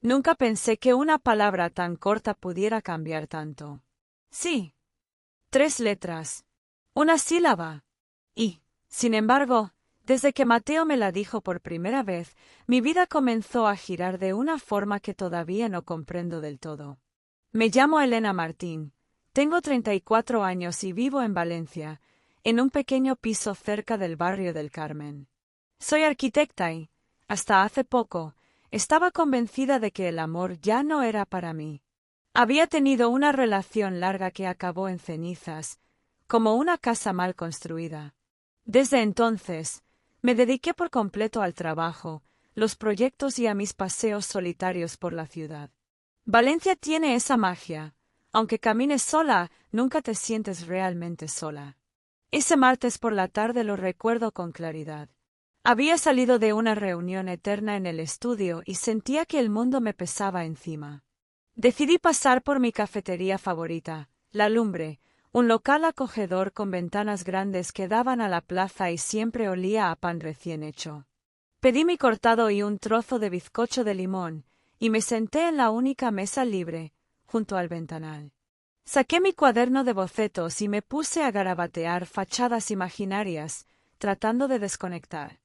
Nunca pensé que una palabra tan corta pudiera cambiar tanto. Sí. 3 letras. Una sílaba. Y, sin embargo, desde que Mateo me la dijo por primera vez, mi vida comenzó a girar de una forma que todavía no comprendo del todo. Me llamo Elena Martín, tengo 34 años y vivo en Valencia, en un pequeño piso cerca del barrio del Carmen. Soy arquitecta y, hasta hace poco, estaba convencida de que el amor ya no era para mí. Había tenido una relación larga que acabó en cenizas, como una casa mal construida. Desde entonces, me dediqué por completo al trabajo, los proyectos y a mis paseos solitarios por la ciudad. Valencia tiene esa magia. Aunque camines sola, nunca te sientes realmente sola. Ese martes por la tarde lo recuerdo con claridad. Había salido de una reunión eterna en el estudio y sentía que el mundo me pesaba encima. Decidí pasar por mi cafetería favorita, La Lumbre, un local acogedor con ventanas grandes que daban a la plaza y siempre olía a pan recién hecho. Pedí mi cortado y un trozo de bizcocho de limón, y me senté en la única mesa libre, junto al ventanal. Saqué mi cuaderno de bocetos y me puse a garabatear fachadas imaginarias, tratando de desconectar.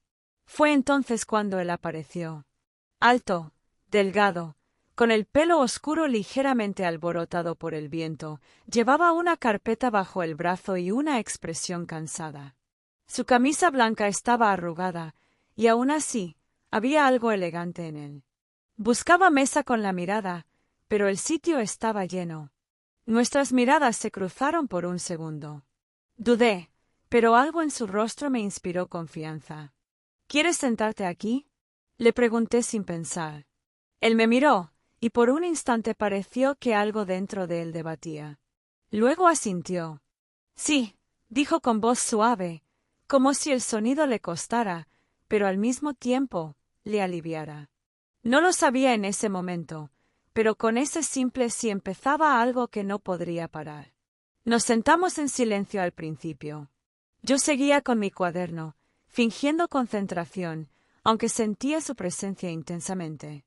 Fue entonces cuando él apareció. Alto, delgado, con el pelo oscuro ligeramente alborotado por el viento, llevaba una carpeta bajo el brazo y una expresión cansada. Su camisa blanca estaba arrugada, y aún así, había algo elegante en él. Buscaba mesa con la mirada, pero el sitio estaba lleno. Nuestras miradas se cruzaron por un segundo. Dudé, pero algo en su rostro me inspiró confianza. ¿Quieres sentarte aquí? Le pregunté sin pensar. Él me miró, y por un instante pareció que algo dentro de él debatía. Luego asintió. Sí, dijo con voz suave, como si el sonido le costara, pero al mismo tiempo le aliviara. No lo sabía en ese momento, pero con ese simple sí empezaba algo que no podría parar. Nos sentamos en silencio al principio. Yo seguía con mi cuaderno, fingiendo concentración, aunque sentía su presencia intensamente.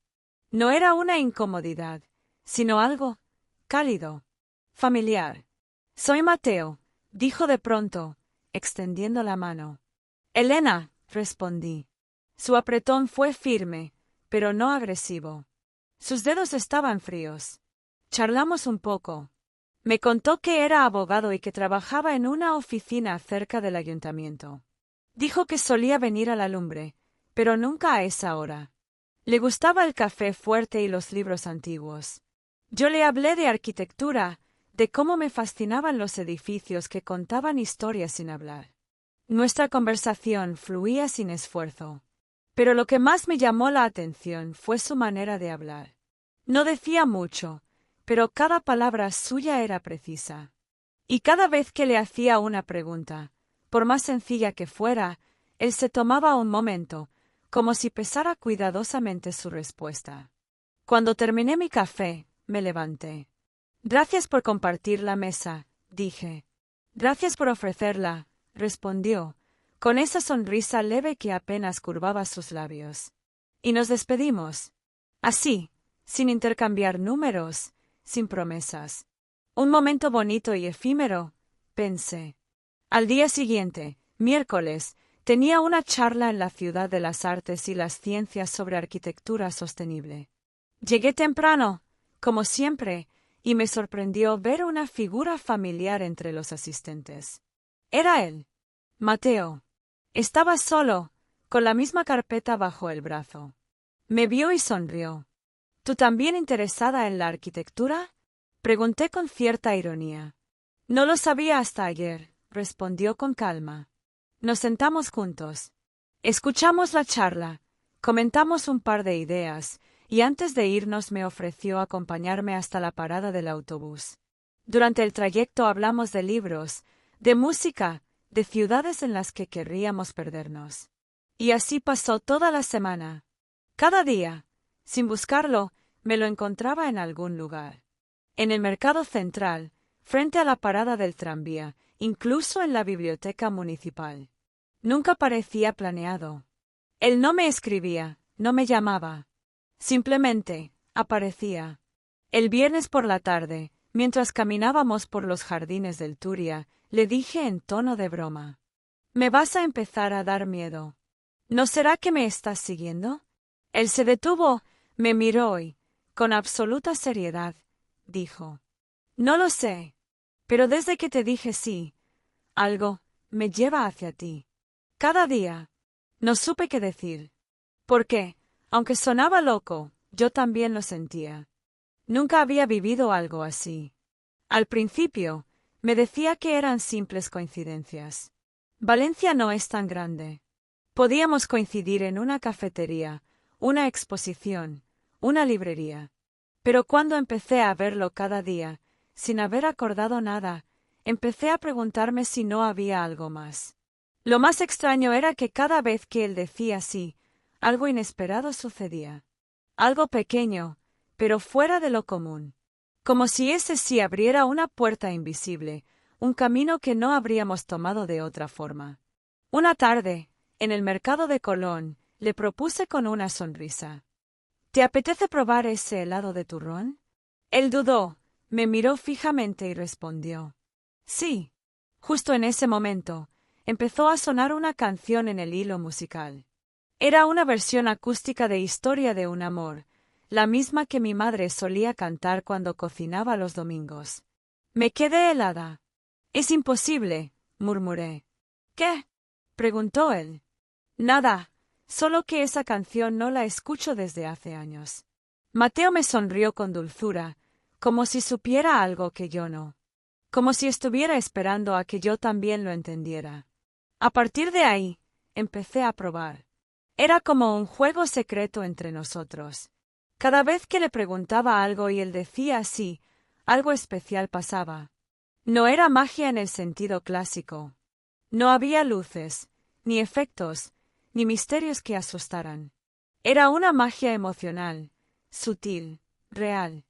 No era una incomodidad, sino algo cálido, familiar. Soy Mateo, dijo de pronto, extendiendo la mano. Elena, respondí. Su apretón fue firme, pero no agresivo. Sus dedos estaban fríos. Charlamos un poco. Me contó que era abogado y que trabajaba en una oficina cerca del ayuntamiento. Dijo que solía venir a La Lumbre, pero nunca a esa hora. Le gustaba el café fuerte y los libros antiguos. Yo le hablé de arquitectura, de cómo me fascinaban los edificios que contaban historias sin hablar. Nuestra conversación fluía sin esfuerzo. Pero lo que más me llamó la atención fue su manera de hablar. No decía mucho, pero cada palabra suya era precisa. Y cada vez que le hacía una pregunta, por más sencilla que fuera, él se tomaba un momento, como si pesara cuidadosamente su respuesta. Cuando terminé mi café, me levanté. Gracias por compartir la mesa, dije. Gracias por ofrecerla, respondió, con esa sonrisa leve que apenas curvaba sus labios. Y nos despedimos. Así, sin intercambiar números, sin promesas. Un momento bonito y efímero, pensé. Al día siguiente, miércoles, tenía una charla en la Ciudad de las Artes y las Ciencias sobre arquitectura sostenible. Llegué temprano, como siempre, y me sorprendió ver una figura familiar entre los asistentes. Era él, Mateo. Estaba solo, con la misma carpeta bajo el brazo. Me vio y sonrió. ¿Tú también interesada en la arquitectura? Pregunté con cierta ironía. No lo sabía hasta ayer, respondió con calma. Nos sentamos juntos. Escuchamos la charla, comentamos un par de ideas, y antes de irnos me ofreció acompañarme hasta la parada del autobús. Durante el trayecto hablamos de libros, de música, de ciudades en las que querríamos perdernos. Y así pasó toda la semana. Cada día, sin buscarlo, me lo encontraba en algún lugar. En el mercado central, frente a la parada del tranvía, incluso en la biblioteca municipal. Nunca parecía planeado. Él no me escribía, no me llamaba. Simplemente Aparecía. El viernes por la tarde, mientras caminábamos por los jardines del Turia, le dije en tono de broma. Me vas a empezar a dar miedo. ¿No será que me estás siguiendo? Él se detuvo, me miró y, con absoluta seriedad, dijo. No lo sé. Pero desde que te dije sí, algo me lleva hacia ti. Cada día. No supe qué decir. Porque, aunque sonaba loco, yo también lo sentía. Nunca había vivido algo así. Al principio, me decía que eran simples coincidencias. Valencia no es tan grande. Podíamos coincidir en una cafetería, una exposición, una librería. Pero cuando empecé a verlo cada día, sin haber acordado nada, empecé a preguntarme si no había algo más. Lo más extraño era que cada vez que él decía sí, algo inesperado sucedía. Algo pequeño, pero fuera de lo común. Como si ese sí abriera una puerta invisible, un camino que no habríamos tomado de otra forma. Una tarde, en el mercado de Colón, le propuse con una sonrisa. ¿Te apetece probar ese helado de turrón? Él dudó, me miró fijamente y respondió. Sí. Justo en ese momento, empezó a sonar una canción en el hilo musical. Era una versión acústica de Historia de un amor, la misma que mi madre solía cantar cuando cocinaba los domingos. Me quedé helada. Es imposible, murmuré. ¿Qué? Preguntó él. Nada, solo que esa canción no la escucho desde hace años. Mateo me sonrió con dulzura, como si supiera algo que yo no. Como si estuviera esperando a que yo también lo entendiera. A partir de ahí, empecé a probar. Era como un juego secreto entre nosotros. Cada vez que le preguntaba algo y él decía sí, algo especial pasaba. No era magia en el sentido clásico. No había luces, ni efectos, ni misterios que asustaran. Era una magia emocional, sutil, real.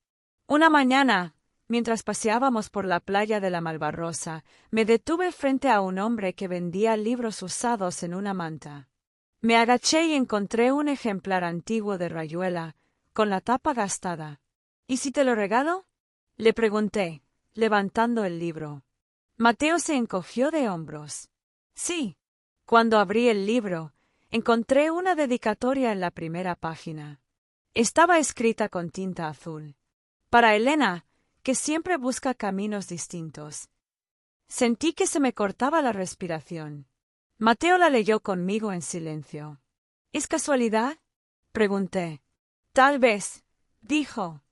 Una mañana, mientras paseábamos por la playa de la Malvarrosa, me detuve frente a un hombre que vendía libros usados en una manta. Me agaché y encontré un ejemplar antiguo de Rayuela, con la tapa gastada. ¿Y si te lo regalo? Le pregunté, levantando el libro. Mateo se encogió de hombros. Sí. Cuando abrí el libro, encontré una dedicatoria en la primera página. Estaba escrita con tinta azul. Para Elena, que siempre busca caminos distintos. Sentí que se me cortaba la respiración. Mateo la leyó conmigo en silencio. ¿Es casualidad? Pregunté. Tal vez, dijo.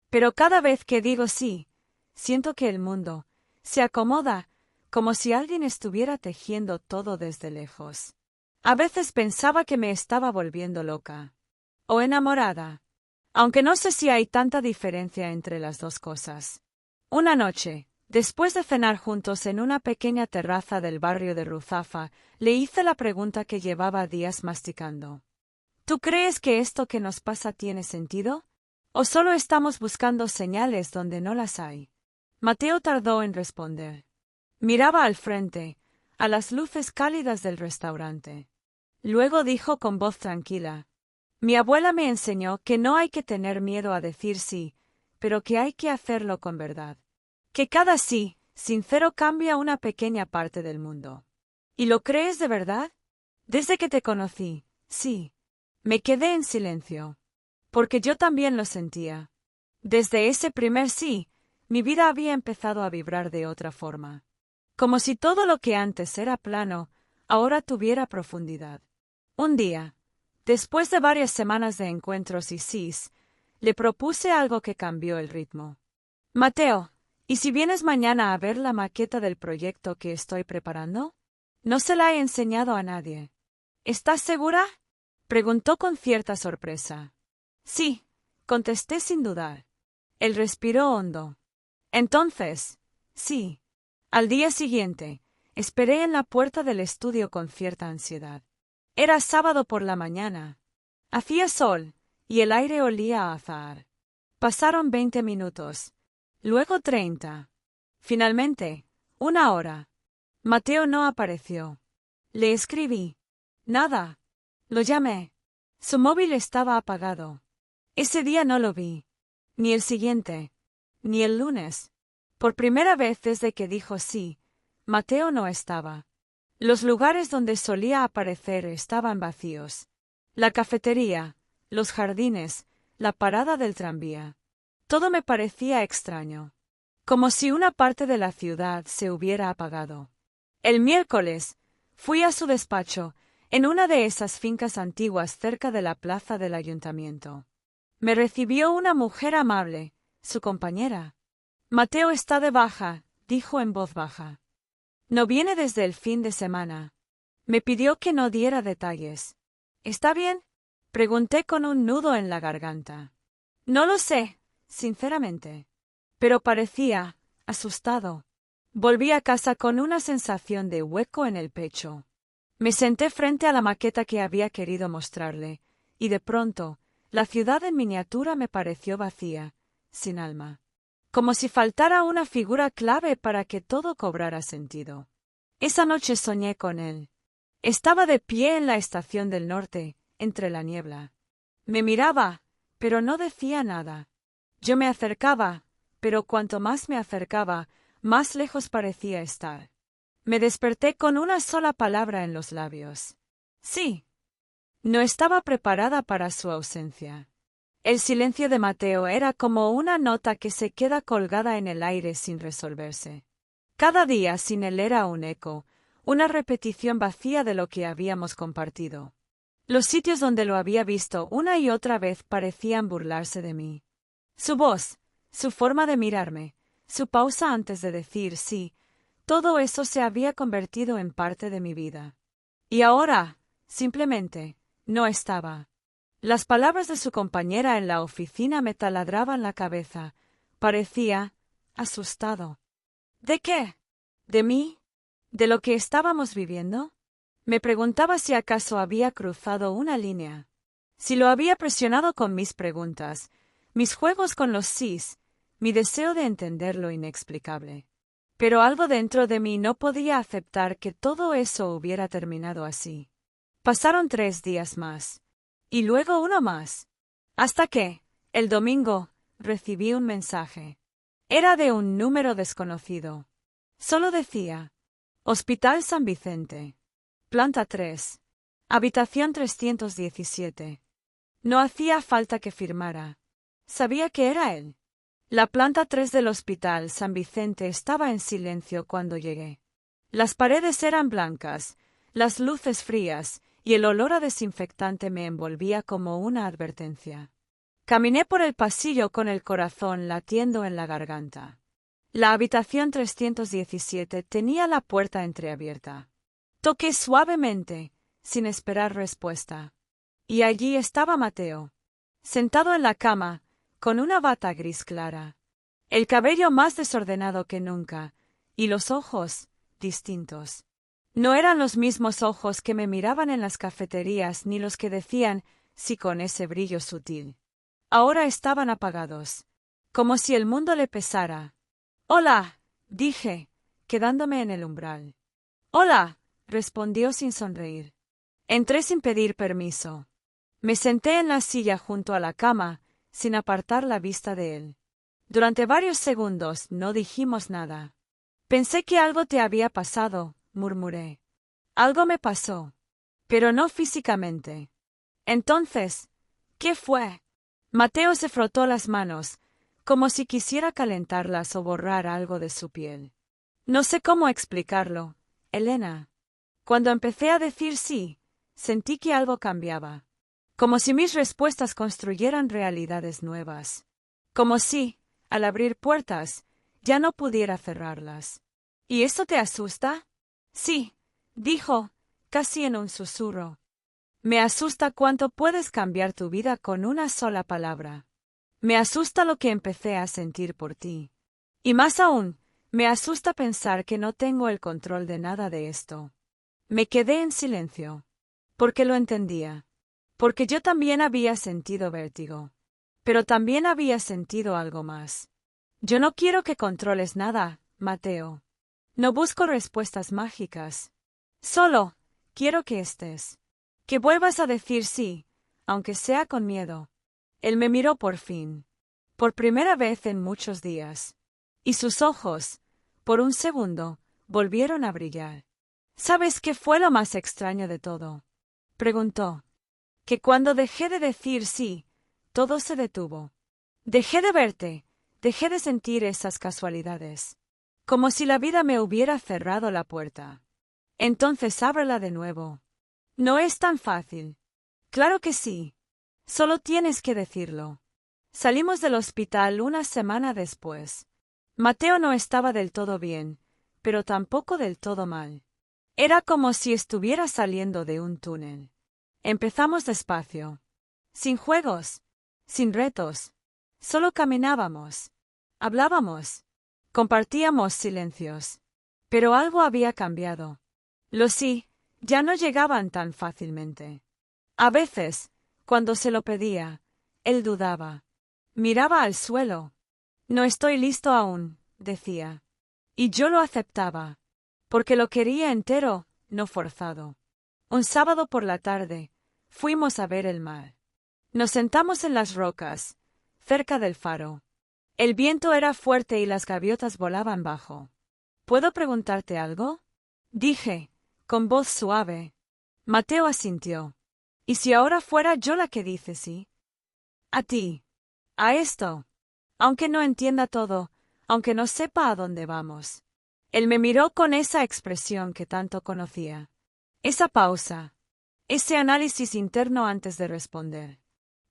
Pero cada vez que digo sí, siento que el mundo se acomoda, como si alguien estuviera tejiendo todo desde lejos. A veces pensaba que me estaba volviendo loca. O enamorada. Aunque no sé si hay tanta diferencia entre las dos cosas. Una noche, después de cenar juntos en una pequeña terraza del barrio de Ruzafa, le hice la pregunta que llevaba días masticando. ¿Tú crees que esto que nos pasa tiene sentido? ¿O solo estamos buscando señales donde no las hay? Mateo tardó en responder. Miraba al frente, a las luces cálidas del restaurante. Luego dijo con voz tranquila. Mi abuela me enseñó que no hay que tener miedo a decir sí, pero que hay que hacerlo con verdad. Que cada sí, sincero, cambia una pequeña parte del mundo. ¿Y lo crees de verdad? Desde que te conocí, sí. Me quedé en silencio. Porque yo también lo sentía. Desde ese primer sí, mi vida había empezado a vibrar de otra forma. Como si todo lo que antes era plano, ahora tuviera profundidad. Un día, después de varias semanas de encuentros y sís, le propuse algo que cambió el ritmo. Mateo, ¿y si vienes mañana a ver la maqueta del proyecto que estoy preparando? No se la he enseñado a nadie. ¿Estás segura? Preguntó con cierta sorpresa. Sí, contesté sin dudar. Él respiró hondo. Entonces, sí. Al día siguiente, esperé en la puerta del estudio con cierta ansiedad. Era sábado por la mañana. Hacía sol, y el aire olía a azahar. Pasaron 20 minutos. Luego 30. Finalmente, 1 hora. Mateo no apareció. Le escribí. Nada. Lo llamé. Su móvil estaba apagado. Ese día no lo vi. Ni el siguiente. Ni el lunes. Por primera vez desde que dijo sí, Mateo no estaba. Los lugares donde solía aparecer estaban vacíos. La cafetería, los jardines, la parada del tranvía. Todo me parecía extraño. Como si una parte de la ciudad se hubiera apagado. El miércoles, fui a su despacho, en una de esas fincas antiguas cerca de la plaza del ayuntamiento. Me recibió una mujer amable, su compañera. Mateo está de baja, dijo en voz baja. No viene desde el fin de semana. Me pidió que no diera detalles. ¿Está bien? Pregunté con un nudo en la garganta. No lo sé, sinceramente. Pero parecía asustado. Volví a casa con una sensación de hueco en el pecho. Me senté frente a la maqueta que había querido mostrarle, y de pronto, la ciudad en miniatura me pareció vacía, sin alma. Como si faltara una figura clave para que todo cobrara sentido. Esa noche soñé con él. Estaba de pie en la estación del norte, entre la niebla. Me miraba, pero no decía nada. Yo me acercaba, pero cuanto más me acercaba, más lejos parecía estar. Me desperté con una sola palabra en los labios. Sí. No estaba preparada para su ausencia. El silencio de Mateo era como una nota que se queda colgada en el aire sin resolverse. Cada día sin él era un eco, una repetición vacía de lo que habíamos compartido. Los sitios donde lo había visto una y otra vez parecían burlarse de mí. Su voz, su forma de mirarme, su pausa antes de decir sí, todo eso se había convertido en parte de mi vida. Y ahora, simplemente, no estaba. Las palabras de su compañera en la oficina me taladraban la cabeza. Parecía asustado. ¿De qué? ¿De mí? ¿De lo que estábamos viviendo? Me preguntaba si acaso había cruzado una línea. Si lo había presionado con mis preguntas, mis juegos con los sís, mi deseo de entender lo inexplicable. Pero algo dentro de mí no podía aceptar que todo eso hubiera terminado así. Pasaron 3 días más. Y luego uno más. Hasta que, el domingo, recibí un mensaje. Era de un número desconocido. Solo decía, Hospital San Vicente. Planta 3. Habitación 317. No hacía falta que firmara. Sabía que era él. La planta 3 del Hospital San Vicente estaba en silencio cuando llegué. Las paredes eran blancas, las luces frías, y el olor a desinfectante me envolvía como una advertencia. Caminé por el pasillo con el corazón latiendo en la garganta. La habitación 317 tenía la puerta entreabierta. Toqué suavemente, sin esperar respuesta. Y allí estaba Mateo, sentado en la cama, con una bata gris clara. El cabello más desordenado que nunca, y los ojos distintos. No eran los mismos ojos que me miraban en las cafeterías ni los que decían sí con ese brillo sutil. Ahora estaban apagados, como si el mundo le pesara. «Hola», dije, quedándome en el umbral. «Hola», respondió sin sonreír. Entré sin pedir permiso. Me senté en la silla junto a la cama, sin apartar la vista de él. Durante varios segundos no dijimos nada. «Pensé que algo te había pasado», murmuré. «Algo me pasó. Pero no físicamente». «Entonces, ¿qué fue?» Mateo se frotó las manos, como si quisiera calentarlas o borrar algo de su piel. «No sé cómo explicarlo, Elena. Cuando empecé a decir sí, sentí que algo cambiaba. Como si mis respuestas construyeran realidades nuevas. Como si, al abrir puertas, ya no pudiera cerrarlas. ¿Y eso te asusta?» «Sí», dijo, casi en un susurro. «Me asusta cuánto puedes cambiar tu vida con una sola palabra. Me asusta lo que empecé a sentir por ti. Y más aún, me asusta pensar que no tengo el control de nada de esto». Me quedé en silencio. Porque lo entendía. Porque yo también había sentido vértigo. Pero también había sentido algo más. «Yo no quiero que controles nada, Mateo. No busco respuestas mágicas. Solo quiero que estés. Que vuelvas a decir sí, aunque sea con miedo. Él me miró por fin. Por primera vez en muchos días. Y sus ojos, por un segundo, volvieron a brillar. ¿Sabes qué fue lo más extraño de todo? Preguntó. Que cuando dejé de decir sí, todo se detuvo. Dejé de verte, dejé de sentir esas casualidades. Como si la vida me hubiera cerrado la puerta. Entonces ábrela de nuevo. No es tan fácil. Claro que sí. Solo tienes que decirlo. Salimos del hospital una semana después. Mateo no estaba del todo bien, pero tampoco del todo mal. Era como si estuviera saliendo de un túnel. Empezamos despacio. Sin juegos. Sin retos. Solo caminábamos. Hablábamos. Compartíamos silencios. Pero algo había cambiado. Los sí ya no llegaban tan fácilmente. A veces, cuando se lo pedía, él dudaba. Miraba al suelo. No estoy listo aún, decía. Y yo lo aceptaba, porque lo quería entero, no forzado. Un sábado por la tarde, fuimos a ver el mar. Nos sentamos en las rocas, cerca del faro. El viento era fuerte y las gaviotas volaban bajo. ¿Puedo preguntarte algo? Dije, con voz suave. Mateo asintió. ¿Y si ahora fuera yo la que dice sí? A ti. A esto. Aunque no entienda todo, aunque no sepa a dónde vamos. Él me miró con esa expresión que tanto conocía. Esa pausa. Ese análisis interno antes de responder.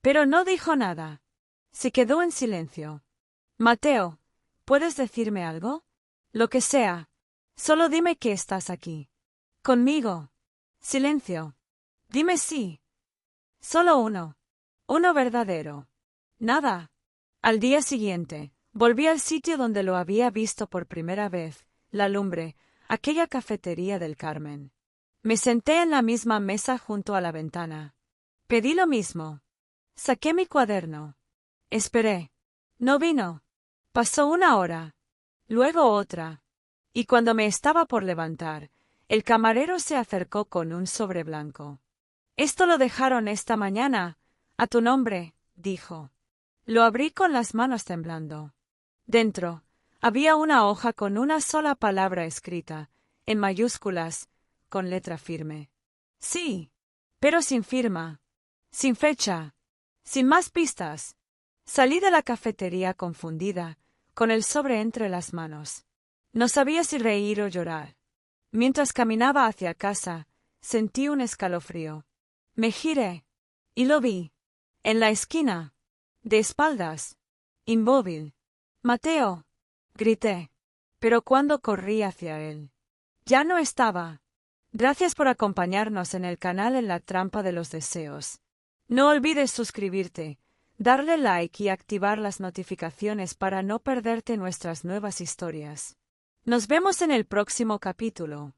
Pero no dijo nada. Se quedó en silencio. Mateo, ¿puedes decirme algo? Lo que sea. Solo dime que estás aquí. Conmigo. Silencio. Dime sí. Solo uno. Uno verdadero. Nada. Al día siguiente, volví al sitio donde lo había visto por primera vez, la Lumbre, aquella cafetería del Carmen. Me senté en la misma mesa junto a la ventana. Pedí lo mismo. Saqué mi cuaderno. Esperé. No vino. Pasó una hora. Luego otra. Y cuando me estaba por levantar, el camarero se acercó con un sobre blanco. Esto lo dejaron esta mañana, a tu nombre, dijo. Lo abrí con las manos temblando. Dentro, había una hoja con una sola palabra escrita, en mayúsculas, con letra firme. Sí, pero sin firma, sin fecha, sin más pistas. Salí de la cafetería confundida, con el sobre entre las manos. No sabía si reír o llorar. Mientras caminaba hacia casa, sentí un escalofrío. Me giré, y lo vi, en la esquina, de espaldas, inmóvil. Mateo, grité, pero cuando corrí hacia él, ya no estaba. Gracias por acompañarnos en el canal En la Trampa de los Deseos. No olvides suscribirte, darle like y activar las notificaciones para no perderte nuestras nuevas historias. Nos vemos en el próximo capítulo.